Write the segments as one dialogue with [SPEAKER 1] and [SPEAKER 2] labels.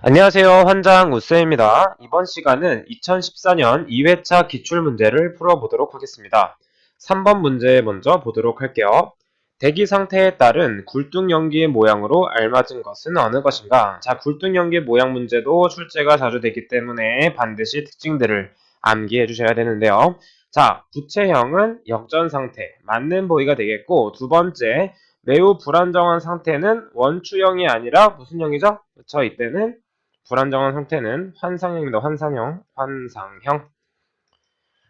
[SPEAKER 1] 안녕하세요. 환장 우쌤입니다. 이번 시간은 2014년 2회차 기출문제를 풀어보도록 하겠습니다. 3번 문제 먼저 보도록 할게요. 대기 상태에 따른 굴뚝연기의 모양으로 알맞은 것은 어느 것인가? 자, 굴뚝연기의 모양 문제도 출제가 자주 되기 때문에 반드시 특징들을 암기해 주셔야 되는데요. 자, 부채형은 역전 상태, 맞는 보기가 되겠고, 두 번째, 매우 불안정한 상태는 원추형이 아니라 무슨 형이죠? 그렇죠. 이때는 불안정한 상태는 환상형입니다. 환상형.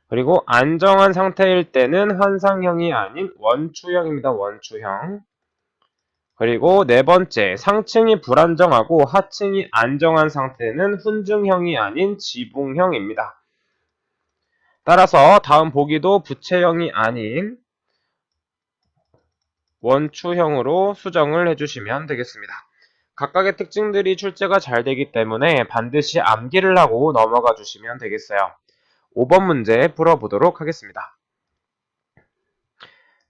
[SPEAKER 1] 그리고 안정한 상태일 때는 환상형이 아닌 원추형입니다. 원추형. 그리고 네 번째, 상층이 불안정하고 하층이 안정한 상태는 훈증형이 아닌 지붕형입니다. 따라서 다음 보기도 부채형이 아닌 원추형으로 수정을 해주시면 되겠습니다. 각각의 특징들이 출제가 잘 되기 때문에 반드시 암기를 하고 넘어가 주시면 되겠어요. 5번 문제 풀어보도록 하겠습니다.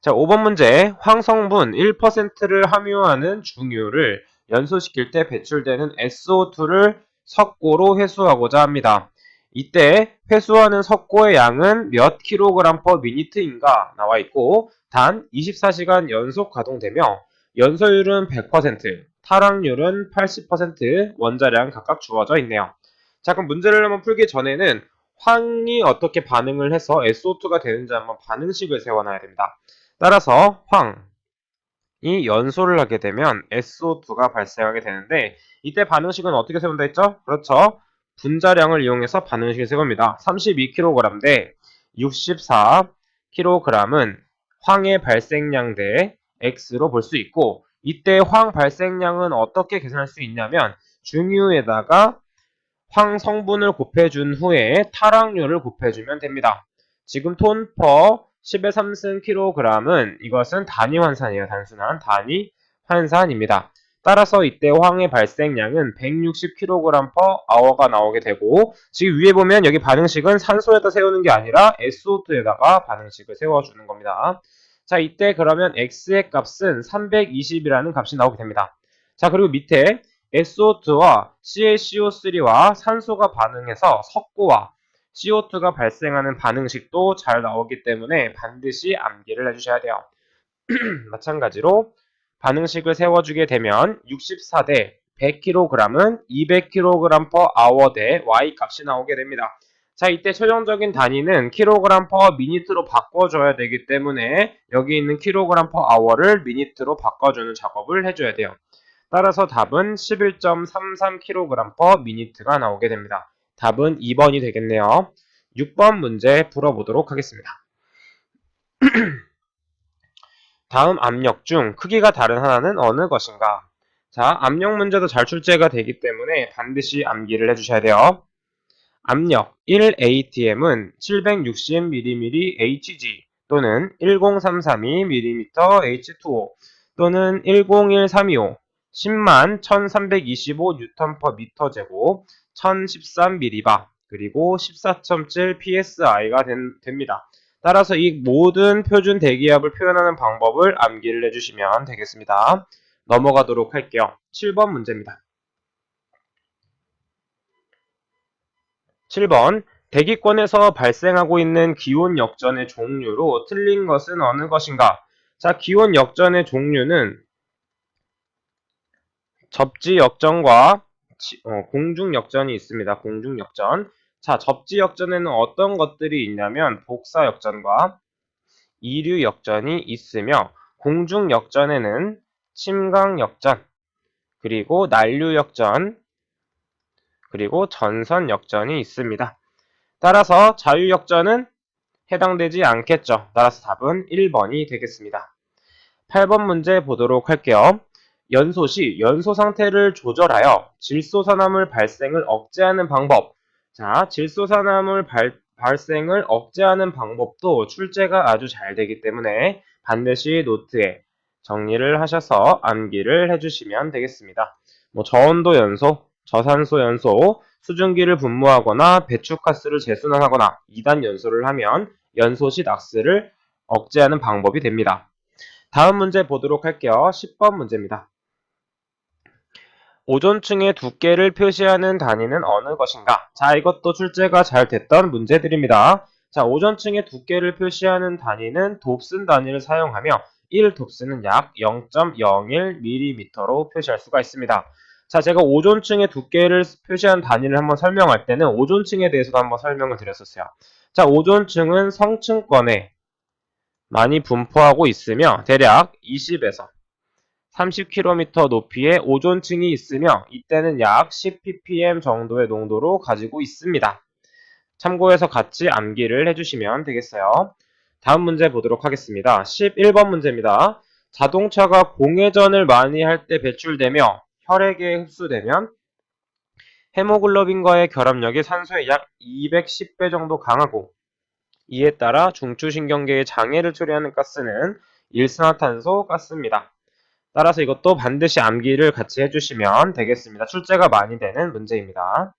[SPEAKER 1] 자, 5번 문제, 황성분 1%를 함유하는 중유를 연소시킬 때 배출되는 SO2를 석고로 회수하고자 합니다. 이때 회수하는 석고의 양은 몇 킬로그램 퍼 미니트인가 나와 있고, 단 24시간 연속 가동되며 연소율은 100%, 탈락률은 80%, 원자량 각각 주어져 있네요. 자, 그럼 문제를 한번 풀기 전에는 황이 어떻게 반응을 해서 SO2가 되는지 한번 반응식을 세워놔야 됩니다. 따라서 황이 연소를 하게 되면 SO2가 발생하게 되는데, 이때 반응식은 어떻게 세운다 했죠? 그렇죠. 분자량을 이용해서 반응식을 세웁니다. 32kg 대 64kg은 황의 발생량 대 X로 볼 수 있고, 이때 황 발생량은 어떻게 계산할 수 있냐면 중유에다가 황 성분을 곱해준 후에 탈락률을 곱해주면 됩니다. 지금 톤퍼 10의 3승 kg은 이것은 단위 환산이에요. 단순한 단위 환산입니다. 따라서 이때 황의 발생량은 160kg/h가 나오게 되고, 지금 위에 보면 여기 반응식은 산소에다 세우는 게 아니라 SO2에다가 반응식을 세워주는 겁니다. 자, 이때 그러면 X의 값은 320이라는 값이 나오게 됩니다. 자, 그리고 밑에 SO2와 CaCO3와 산소가 반응해서 석고와 CO2가 발생하는 반응식도 잘 나오기 때문에 반드시 암기를 해주셔야 돼요. 마찬가지로 반응식을 세워주게 되면 64 대 100kg은 200kg/h 대 Y 값이 나오게 됩니다. 자, 이때 최종적인 단위는 kg/min으로 바꿔줘야 되기 때문에 여기 있는 kg/h를 미니트로 바꿔주는 작업을 해줘야 돼요. 따라서 답은 11.33kg/min가 나오게 됩니다. 답은 2번이 되겠네요. 6번 문제 풀어보도록 하겠습니다. 다음 압력 중 크기가 다른 하나는 어느 것인가? 자, 압력 문제도 잘 출제가 되기 때문에 반드시 암기를 해주셔야 돼요. 압력 1atm은 760mm Hg 또는 10332mm H2O 또는 10132O 10만 1325 Nm/m제곱 1013mbar 그리고 14.7 psi가 됩니다. 따라서 이 모든 표준 대기압을 표현하는 방법을 암기를 해주시면 되겠습니다. 넘어가도록 할게요. 7번 문제입니다. 7번 대기권에서 발생하고 있는 기온 역전의 종류로 틀린 것은 어느 것인가? 자, 기온 역전의 종류는 접지 역전과 공중 역전이 있습니다. 공중 역전. 자, 접지 역전에는 어떤 것들이 있냐면 복사 역전과 이류 역전이 있으며, 공중 역전에는 침강 역전, 그리고 난류 역전, 그리고 전선 역전이 있습니다. 따라서 자유 역전은 해당되지 않겠죠. 따라서 답은 1번이 되겠습니다. 8번 문제 보도록 할게요. 연소 시 연소 상태를 조절하여 질소산화물 발생을 억제하는 방법. 자, 질소산화물 발생을 억제하는 방법도 출제가 아주 잘 되기 때문에 반드시 노트에 정리를 하셔서 암기를 해주시면 되겠습니다. 저온도 연소, 저산소 연소, 수증기를 분무하거나 배축가스를 재순환하거나 2단 연소를 하면 연소 시 낙스를 억제하는 방법이 됩니다. 다음 문제 보도록 할게요. 10번 문제입니다. 오존층의 두께를 표시하는 단위는 어느 것인가? 자, 이것도 출제가 잘 됐던 문제들입니다. 자, 오존층의 두께를 표시하는 단위는 돕슨 단위를 사용하며 1돕슨은 약 0.01mm로 표시할 수가 있습니다. 자, 제가 오존층의 두께를 표시한 단위를 한번 설명할 때는 오존층에 대해서도 한번 설명을 드렸었어요. 자, 오존층은 성층권에 많이 분포하고 있으며 대략 20에서 30km 높이의 오존층이 있으며 이때는 약 10ppm 정도의 농도로 가지고 있습니다. 참고해서 같이 암기를 해주시면 되겠어요. 다음 문제 보도록 하겠습니다. 11번 문제입니다. 자동차가 공회전을 많이 할 때 배출되며 혈액에 흡수되면 헤모글로빈과의 결합력이 산소의 약 210배 정도 강하고 이에 따라 중추신경계에 장애를 초래하는 가스는 일산화탄소 가스입니다. 따라서 이것도 반드시 암기를 같이 해주시면 되겠습니다. 출제가 많이 되는 문제입니다.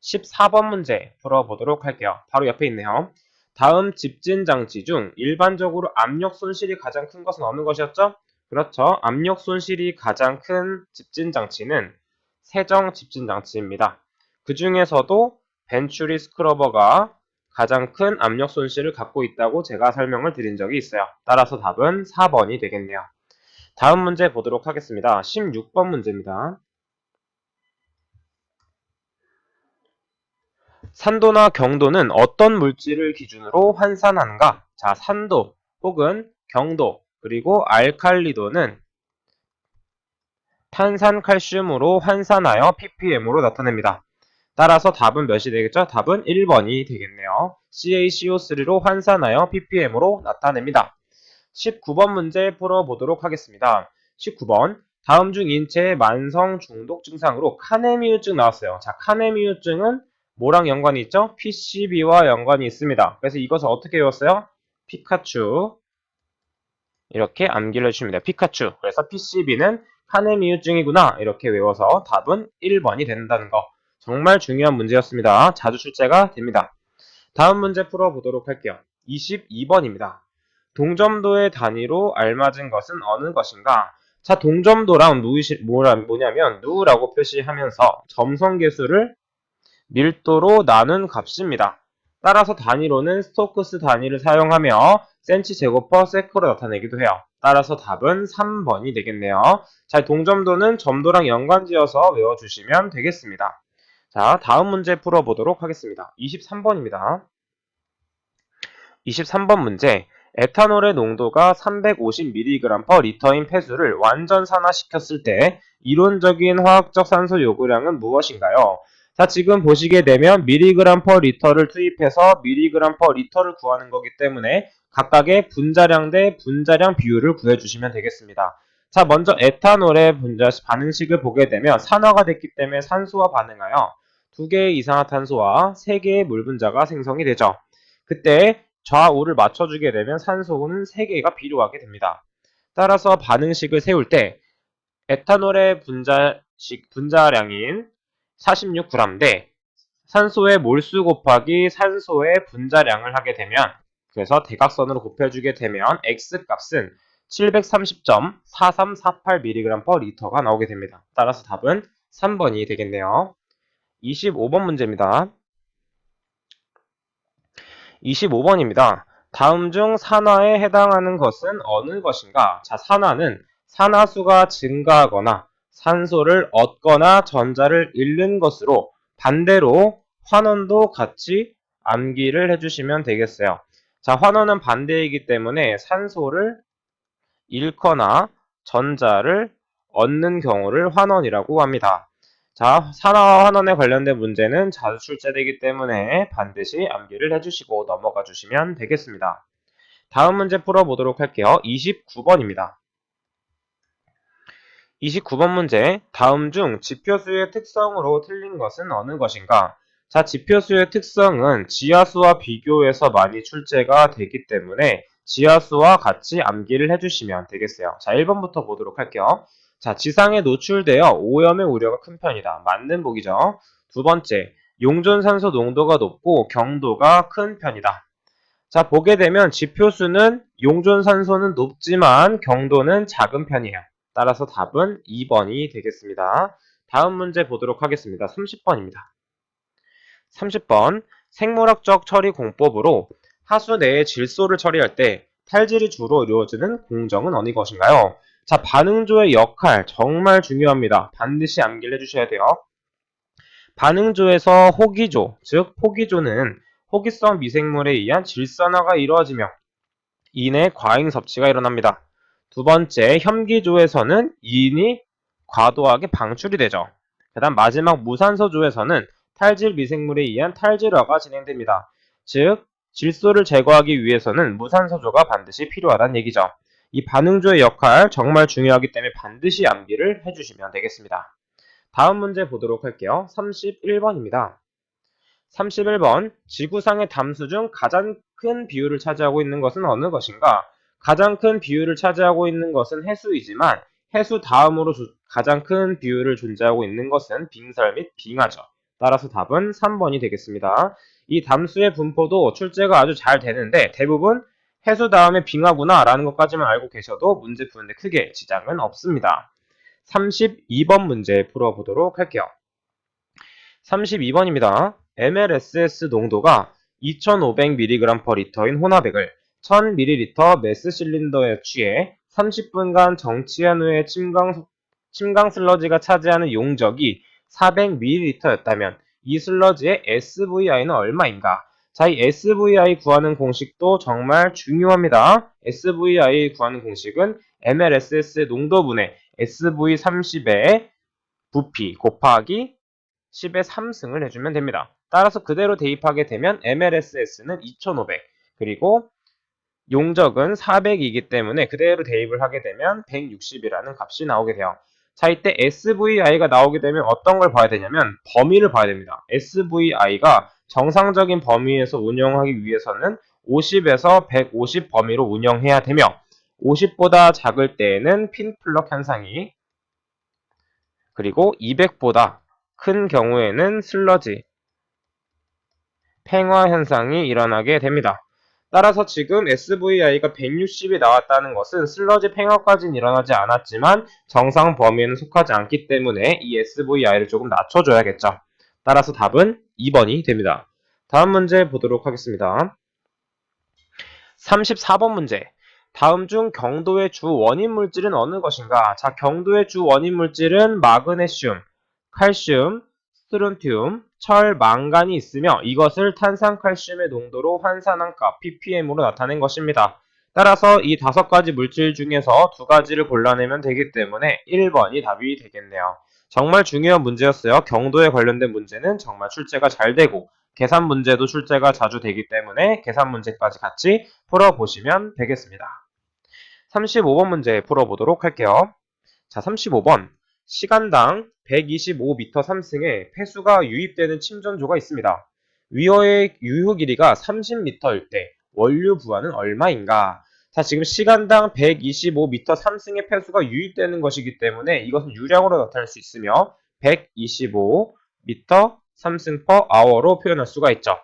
[SPEAKER 1] 14번 문제 풀어보도록 할게요. 바로 옆에 있네요. 다음 집진장치 중 일반적으로 압력 손실이 가장 큰 것은 어느 것이었죠? 그렇죠. 압력 손실이 가장 큰 집진장치는 세정 집진장치입니다. 그 중에서도 벤츄리 스크러버가 가장 큰 압력 손실을 갖고 있다고 제가 설명을 드린 적이 있어요. 따라서 답은 4번이 되겠네요. 다음 문제 보도록 하겠습니다. 16번 문제입니다. 산도나 경도는 어떤 물질을 기준으로 환산하는가? 자, 산도 혹은 경도 그리고 알칼리도는 탄산칼슘으로 환산하여 ppm으로 나타냅니다. 따라서 답은 몇이 되겠죠? 답은 1번이 되겠네요. CaCO3로 환산하여 ppm으로 나타냅니다. 19번 문제 풀어보도록 하겠습니다. 19번 다음 중 인체의 만성 중독 증상으로 카네미유증 나왔어요. 자, 카네미유증은 뭐랑 연관이 있죠? PCB와 연관이 있습니다. 그래서 이것을 어떻게 외웠어요? 피카츄 이렇게 암기를 해주십니다. 피카츄. 그래서 PCB는 카네미유증이구나 이렇게 외워서 답은 1번이 된다는 거. 정말 중요한 문제였습니다. 자주 출제가 됩니다. 다음 문제 풀어보도록 할게요. 22번입니다. 동점도의 단위로 알맞은 것은 어느 것인가? 자, 동점도랑 뭐냐면 누라고 표시하면서 점성계수를 밀도로 나눈 값입니다. 따라서 단위로는 스토크스 단위를 사용하며 cm/세커로 나타내기도 해요. 따라서 답은 3번이 되겠네요. 자, 동점도는 점도랑 연관지어서 외워주시면 되겠습니다. 자, 다음 문제 풀어보도록 하겠습니다. 23번입니다. 23번 문제. 에탄올의 농도가 350mg/L인 폐수를 완전 산화시켰을 때 이론적인 화학적 산소 요구량은 무엇인가요? 자, 지금 보시게 되면 mg/L를 투입해서 mg/L를 구하는 거기 때문에 각각의 분자량 대 분자량 비율을 구해주시면 되겠습니다. 자, 먼저 에탄올의 분자 반응식을 보게 되면 산화가 됐기 때문에 산소와 반응하여 2개의 이산화탄소와 3개의 물 분자가 생성이 되죠. 그때 좌우를 맞춰주게 되면 산소는 3개가 필요하게 됩니다. 따라서 반응식을 세울 때 에탄올의 분자량인 46g 대 산소의 몰수 곱하기 산소의 분자량을 하게 되면 그래서 대각선으로 곱해주게 되면 X값은 730.4348mg/L가 나오게 됩니다. 따라서 답은 3번이 되겠네요. 25번 문제입니다. 25번입니다. 다음 중 산화에 해당하는 것은 어느 것인가? 자, 산화는 산화수가 증가하거나 산소를 얻거나 전자를 잃는 것으로 반대로 환원도 같이 암기를 해주시면 되겠어요. 자, 환원은 반대이기 때문에 산소를 잃거나 전자를 얻는 경우를 환원이라고 합니다. 자, 산화와 환원에 관련된 문제는 자주 출제되기 때문에 반드시 암기를 해주시고 넘어가 주시면 되겠습니다. 다음 문제 풀어보도록 할게요. 29번입니다. 29번 문제, 다음 중 지표수의 특성으로 틀린 것은 어느 것인가? 자, 지표수의 특성은 지하수와 비교해서 많이 출제가 되기 때문에 지하수와 같이 암기를 해주시면 되겠어요. 자, 1번부터 보도록 할게요. 자, 지상에 노출되어 오염의 우려가 큰 편이다. 맞는 보기죠. 두 번째, 용존산소 농도가 높고 경도가 큰 편이다. 자, 보게 되면 지표수는 용존산소는 높지만 경도는 작은 편이에요. 따라서 답은 2번이 되겠습니다. 다음 문제 보도록 하겠습니다. 30번입니다. 30번 생물학적 처리 공법으로 하수 내의 질소를 처리할 때 탈질이 주로 이루어지는 공정은 어느 것인가요? 자, 반응조의 역할 정말 중요합니다. 반드시 암기를 해주셔야 돼요. 반응조에서 호기조, 즉 호기조는 호기성 미생물에 의한 질산화가 이루어지며 이내 과잉 섭취가 일어납니다. 두 번째, 혐기조에서는 이인이 과도하게 방출이 되죠. 그 다음 마지막 무산소조에서는 탈질 미생물에 의한 탈질화가 진행됩니다. 즉, 질소를 제거하기 위해서는 무산소조가 반드시 필요하다는 얘기죠. 이 반응조의 역할 정말 중요하기 때문에 반드시 암기를 해주시면 되겠습니다. 다음 문제 보도록 할게요. 31번입니다. 31번 지구상의 담수 중 가장 큰 비율을 차지하고 있는 것은 어느 것인가? 가장 큰 비율을 차지하고 있는 것은 해수이지만 해수 다음으로 가장 큰 비율을 존재하고 있는 것은 빙설 및 빙하죠. 따라서 답은 3번이 되겠습니다. 이 담수의 분포도 출제가 아주 잘 되는데 대부분 해수 다음에 빙하구나 라는 것까지만 알고 계셔도 문제 푸는데 크게 지장은 없습니다. 32번 문제 풀어보도록 할게요. 32번입니다. MLSS 농도가 2500mg/L인 혼합액을 1000ml 매스 실린더에 취해 30분간 정취한 후에 침강 슬러지가 차지하는 용적이 400ml였다면 이 슬러지의 SVI는 얼마인가? 자, 이 SVI 구하는 공식도 정말 중요합니다. SVI 구하는 공식은 MLSS 농도분의 SV30의 부피 곱하기 10의 3승을 해주면 됩니다. 따라서 그대로 대입하게 되면 MLSS는 2500 그리고 용적은 400이기 때문에 그대로 대입을 하게 되면 160이라는 값이 나오게 돼요. 자, 이때 SVI가 나오게 되면 어떤 걸 봐야 되냐면 범위를 봐야 됩니다. SVI가 정상적인 범위에서 운영하기 위해서는 50에서 150 범위로 운영해야 되며 50보다 작을 때에는 핀플럭 현상이 그리고 200보다 큰 경우에는 슬러지, 팽화 현상이 일어나게 됩니다. 따라서 지금 SVI가 160이 나왔다는 것은 슬러지 팽화까지는 일어나지 않았지만 정상 범위에는 속하지 않기 때문에 이 SVI를 조금 낮춰줘야겠죠. 따라서 답은 2번이 됩니다. 다음 문제 보도록 하겠습니다. 34번 문제. 다음 중 경도의 주 원인 물질은 어느 것인가? 자, 경도의 주 원인 물질은 마그네슘, 칼슘, 스트론튬, 철, 망간이 있으며 이것을 탄산칼슘의 농도로 환산한 값 ppm으로 나타낸 것입니다. 따라서 이 5가지 물질 중에서 2가지를 골라내면 되기 때문에 1번이 답이 되겠네요. 정말 중요한 문제였어요. 경도에 관련된 문제는 정말 출제가 잘 되고 계산 문제도 출제가 자주 되기 때문에 계산 문제까지 같이 풀어보시면 되겠습니다. 35번 문제 풀어보도록 할게요. 자, 35번. 시간당 125m 3승에 폐수가 유입되는 침전조가 있습니다. 위어의 유효 길이가 30m일 때 원료 부하는 얼마인가? 자, 지금 시간당 125m 3승의 폐수가 유입되는 것이기 때문에 이것은 유량으로 나타낼 수 있으며 125m 3승 per hour로 표현할 수가 있죠.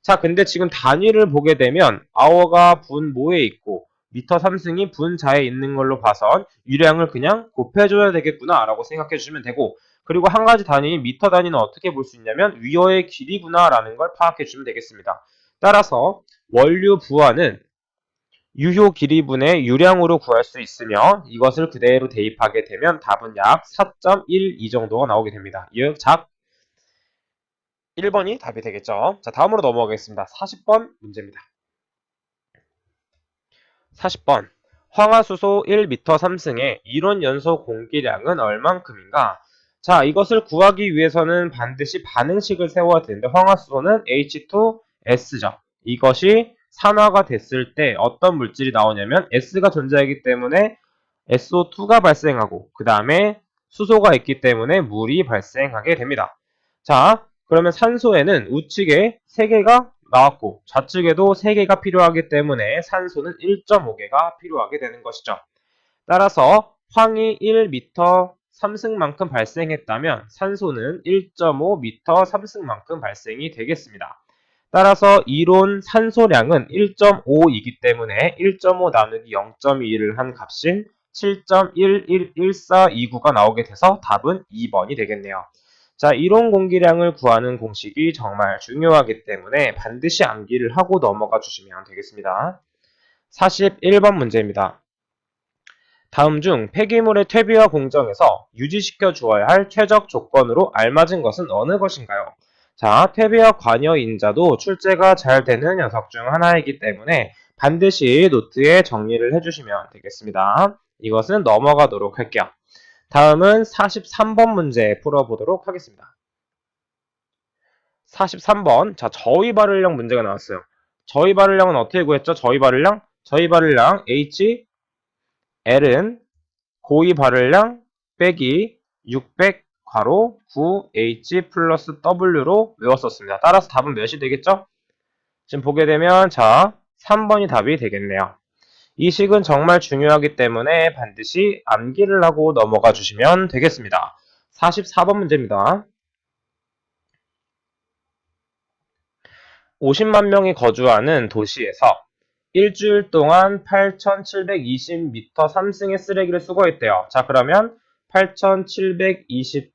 [SPEAKER 1] 자, 근데 지금 단위를 보게 되면 hour가 분모에 있고 미터 3승이 분자에 있는 걸로 봐선 유량을 그냥 곱해줘야 되겠구나 라고 생각해 주시면 되고 그리고 한 가지 단위인 미터 단위는 어떻게 볼 수 있냐면 위어의 길이구나 라는 걸 파악해 주시면 되겠습니다. 따라서 원료 부하는 유효 길이분의 유량으로 구할 수 있으며 이것을 그대로 대입하게 되면 답은 약 4.12 정도가 나오게 됩니다. 즉, 1번이 답이 되겠죠. 자, 다음으로 넘어가겠습니다. 40번 문제입니다. 40번. 황화수소 1m 3승의 이론 연소 공기량은 얼만큼인가? 자, 이것을 구하기 위해서는 반드시 반응식을 세워야 되는데 황화수소는 H2S죠. 이것이 산화가 됐을 때 어떤 물질이 나오냐면 S가 존재하기 때문에 SO2가 발생하고 그 다음에 수소가 있기 때문에 물이 발생하게 됩니다. 자, 그러면 산소에는 우측에 3개가 나왔고 좌측에도 3개가 필요하기 때문에 산소는 1.5개가 필요하게 되는 것이죠. 따라서 황이 1m 3승만큼 발생했다면 산소는 1.5m 3승만큼 발생이 되겠습니다. 따라서 이론 산소량은 1.5이기 때문에 1.5 나누기 0.2를 한 값인 7.111429가 나오게 돼서 답은 2번이 되겠네요. 자, 이론 공기량을 구하는 공식이 정말 중요하기 때문에 반드시 암기를 하고 넘어가 주시면 되겠습니다. 41번 문제입니다. 다음 중 폐기물의 퇴비와 공정에서 유지시켜 주어야 할 최적 조건으로 알맞은 것은 어느 것인가요? 자, 퇴비와 관여 인자도 출제가 잘 되는 녀석 중 하나이기 때문에 반드시 노트에 정리를 해주시면 되겠습니다. 이것은 넘어가도록 할게요. 다음은 43번 문제 풀어보도록 하겠습니다. 43번, 자, 저위 발열량 문제가 나왔어요. 저위 발열량은 어떻게 구했죠? 저위 발열량? 저위 발열량 H, L은 고위 발열량 빼기 600 괄호 9H 플러스 W로 외웠었습니다. 따라서 답은 몇이 되겠죠? 지금 보게 되면 자 3번이 답이 되겠네요. 이 식은 정말 중요하기 때문에 반드시 암기를 하고 넘어가 주시면 되겠습니다. 44번 문제입니다. 50만 명이 거주하는 도시에서 일주일 동안 8,720m 3승의 쓰레기를 수거했대요. 자, 그러면 8,720m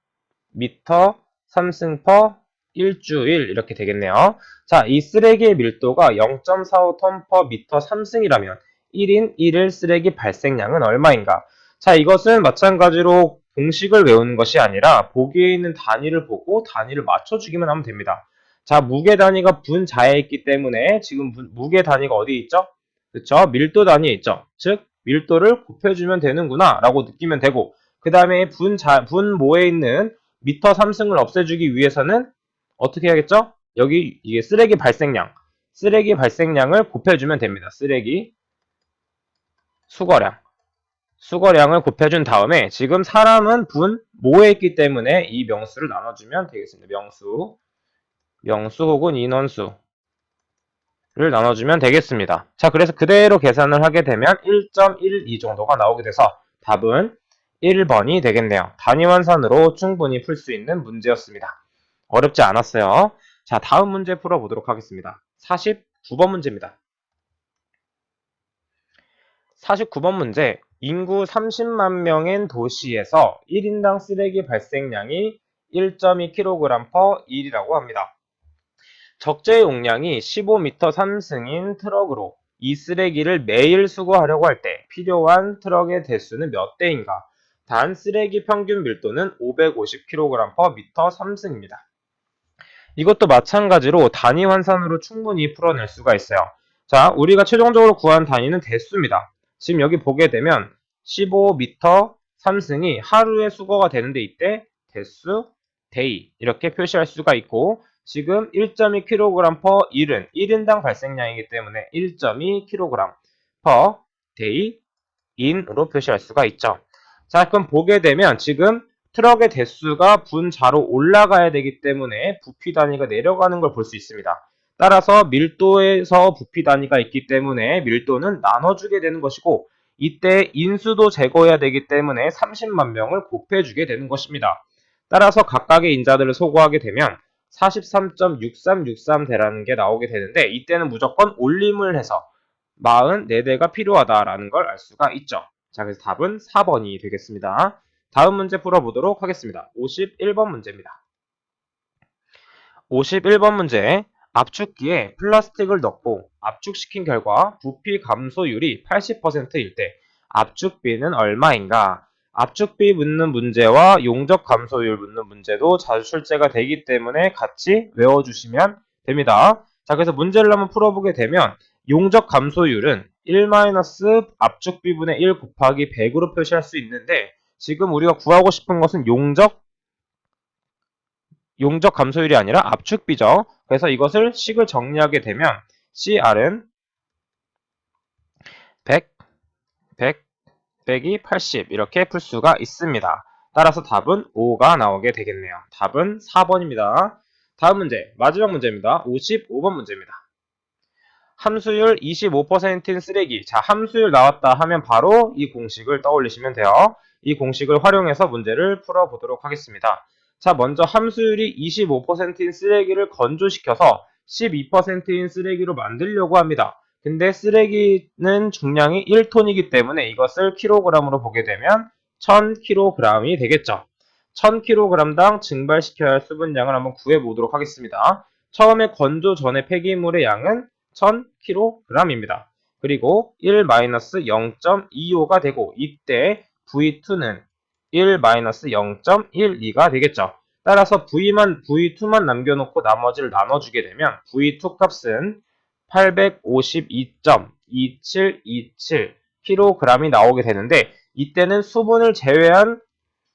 [SPEAKER 1] 3승 퍼 일주일 이렇게 되겠네요. 자, 이 쓰레기의 밀도가 0.45톤 퍼 미터 3승이라면 1인 1일 쓰레기 발생량은 얼마인가? 자, 이것은 마찬가지로 공식을 외우는 것이 아니라 보기에 있는 단위를 보고 단위를 맞춰주기만 하면 됩니다. 자, 무게 단위가 분자에 있기 때문에 지금 무게 단위가 어디 있죠? 그쵸? 밀도 단위에 있죠? 즉, 밀도를 곱해주면 되는구나 라고 느끼면 되고, 그 다음에 분모에 있는 미터 3승을 없애주기 위해서는 어떻게 해야겠죠? 여기 이게 쓰레기 발생량을 곱해주면 됩니다. 쓰레기 수거량을 곱해준 다음에 지금 사람은 분모에 있기 때문에 이 명수를 나눠주면 되겠습니다. 명수 혹은 인원수를 나눠주면 되겠습니다. 자, 그래서 그대로 계산을 하게 되면 1.12 정도가 나오게 돼서 답은 1번이 되겠네요. 단위 환산으로 충분히 풀 수 있는 문제였습니다. 어렵지 않았어요. 자, 다음 문제 풀어보도록 하겠습니다. 49번 문제입니다. 49번 문제, 인구 30만 명인 도시에서 1인당 쓰레기 발생량이 1.2kg per 1이라고 합니다. 적재 용량이 15m 3승인 트럭으로 이 쓰레기를 매일 수거하려고 할 때 필요한 트럭의 대수는 몇 대인가? 단 쓰레기 평균 밀도는 550kg per 미터 3승입니다. 이것도 마찬가지로 단위 환산으로 충분히 풀어낼 수가 있어요. 자, 우리가 최종적으로 구한 단위는 대수입니다. 지금 여기 보게 되면 15m 3승이 하루에 수거가 되는데 이때 대수, 데이 이렇게 표시할 수가 있고 지금 1.2kg per 1은 1인당 발생량이기 때문에 1.2kg per day in으로 표시할 수가 있죠. 자, 그럼 보게 되면 지금 트럭의 대수가 분자로 올라가야 되기 때문에 부피 단위가 내려가는 걸 볼 수 있습니다. 따라서 밀도에서 부피 단위가 있기 때문에 밀도는 나눠주게 되는 것이고 이때 인수도 제거해야 되기 때문에 30만 명을 곱해주게 되는 것입니다. 따라서 각각의 인자들을 소거하게 되면 43.6363대라는 게 나오게 되는데 이때는 무조건 올림을 해서 44대가 필요하다라는 걸 알 수가 있죠. 자, 그래서 답은 4번이 되겠습니다. 다음 문제 풀어보도록 하겠습니다. 51번 문제입니다. 51번 문제, 압축기에 플라스틱을 넣고 압축시킨 결과 부피 감소율이 80%일 때 압축비는 얼마인가? 압축비 묻는 문제와 용적 감소율 묻는 문제도 자주 출제가 되기 때문에 같이 외워주시면 됩니다. 자, 그래서 문제를 한번 풀어보게 되면 용적 감소율은 1 압축비분의 1 곱하기 100으로 표시할 수 있는데 지금 우리가 구하고 싶은 것은 용적 감소율이 아니라 압축비죠. 그래서 이것을 식을 정리하게 되면 CR은 100 빼기 80 이렇게 풀 수가 있습니다. 따라서 답은 5가 나오게 되겠네요. 답은 4번입니다. 다음 문제, 마지막 문제입니다. 55번 문제입니다. 함수율 25%인 쓰레기. 자, 함수율 나왔다 하면 바로 이 공식을 떠올리시면 돼요. 이 공식을 활용해서 문제를 풀어보도록 하겠습니다. 자, 먼저 함수율이 25%인 쓰레기를 건조시켜서 12%인 쓰레기로 만들려고 합니다. 근데 쓰레기는 중량이 1톤이기 때문에 이것을 킬로그램으로 보게 되면 1000kg이 되겠죠. 1000kg당 증발시켜야 할 수분량을 한번 구해보도록 하겠습니다. 처음에 건조 전의 폐기물의 양은 1000kg입니다. 그리고 1-0.25가 되고 이때 V2는 1-0.12가 되겠죠. 따라서 V2만 남겨놓고 나머지를 나눠주게 되면 V2 값은 852.2727kg이 나오게 되는데 이때는 수분을 제외한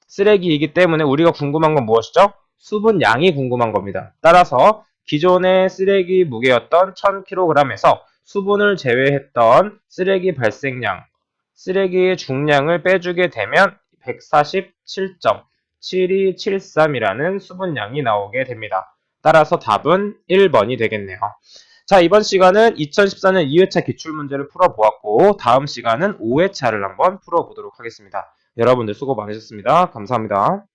[SPEAKER 1] 쓰레기이기 때문에 우리가 궁금한 건 무엇이죠? 수분량이 궁금한 겁니다. 따라서 기존의 쓰레기 무게였던 1000kg에서 수분을 제외했던 쓰레기 발생량, 쓰레기의 중량을 빼주게 되면 147.7273이라는 수분량이 나오게 됩니다. 따라서 답은 1번이 되겠네요. 자, 이번 시간은 2014년 2회차 기출문제를 풀어보았고 다음 시간은 5회차를 한번 풀어보도록 하겠습니다. 여러분들 수고 많으셨습니다. 감사합니다.